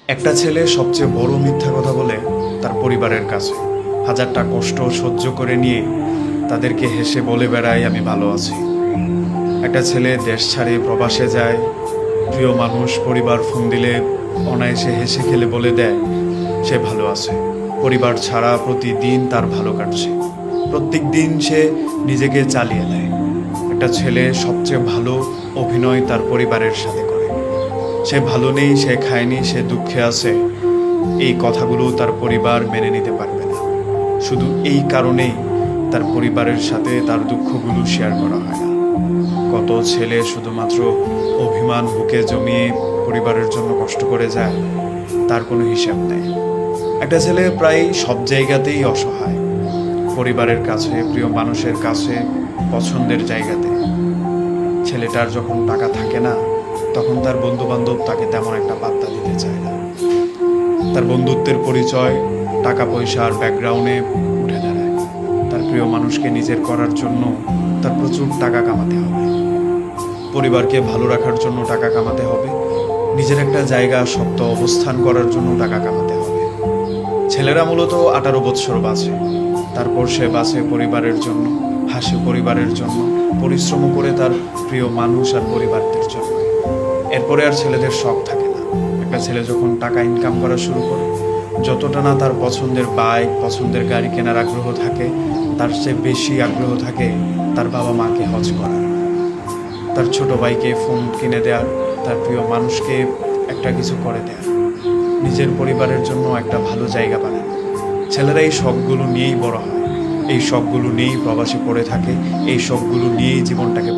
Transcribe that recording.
একটা ছেলে সবচেয়ে বড় মিথ্যা কথা বলে তার পরিবারের কাছে, হাজারটা কষ্ট সহ্য করে নিয়ে তাদেরকে হেসে বলে বেড়ায় আমি ভালো আছি। একটা ছেলে দেশ ছাড়ে প্রবাসে যায়, প্রিয় মানুষ পরিবার ফোন দিলে অনায়াসে হেসে খেলে বলে দেয় সে ভালো আছে। পরিবার ছাড়া প্রতিদিন তার ভালো কাটছে, প্রত্যেক দিন সে নিজেকে চালিয়ে দেয়। একটা ছেলে সবচেয়ে ভালো অভিনয় তার পরিবারের সাথে করে। সে ভালো নেই, সে খায়নি, সে দুঃখে আছে, এই কথাগুলো তার পরিবার মেনে নিতে পারবে না। শুধু এই কারণেই তার পরিবারের সাথে তার দুঃখগুলো শেয়ার করা হয় না। কত ছেলে শুধুমাত্র অভিমান বুকে জমিয়ে পরিবারের জন্য কষ্ট করে যায়, তার কোনো হিসাব নেই। একটা ছেলে প্রায় সব জায়গাতেই অসহায়, পরিবারের কাছে, প্রিয় মানুষের কাছে, পছন্দের জায়গাতে। ছেলেটার যখন টাকা থাকে না, তখন তার বন্ধু বান্ধব তাকে তেমন একটা পাত্তা দিতে চায় না। তার বন্ধুত্বের পরিচয় টাকা পয়সার ব্যাকগ্রাউন্ডে উঠে দাঁড়ায়। তার প্রিয় মানুষকে নিজের করার জন্য তার প্রচুর টাকা কামাতে হবে, পরিবারকে ভালো রাখার জন্য টাকা কামাতে হবে, নিজের একটা জায়গা শক্ত অবস্থান করার জন্য টাকা কামাতে হবে। ছেলেরা মূলত 18 বৎসর বাঁচে, তারপর সে বাঁচে পরিবারের জন্য, হাসে পরিবারের জন্য, পরিশ্রম করে তার প্রিয় মানুষ আর পরিবারদের জন্য। এরপরে আর ছেলেদের শখ থাকে না। একটা ছেলে যখন টাকা ইনকাম করা শুরু করে, যতটা না তার পছন্দের বাইক, পছন্দের গাড়ি কেনার আগ্রহ থাকে, তার চেয়ে বেশি আগ্রহ থাকে তার বাবা মাকে হজ করার, তার ছোট ভাইকে ফোন কিনে দেওয়ার, তার প্রিয় মানুষকে একটা কিছু করে দেওয়ার, নিজের পরিবারের জন্য একটা ভালো জায়গা বানানো। ছেলেরা এই শখগুলো নিয়েই বড় হয়, এই শখগুলো নিয়েই প্রবাসে পড়ে থাকে, এই শখগুলো নিয়েই জীবনটাকে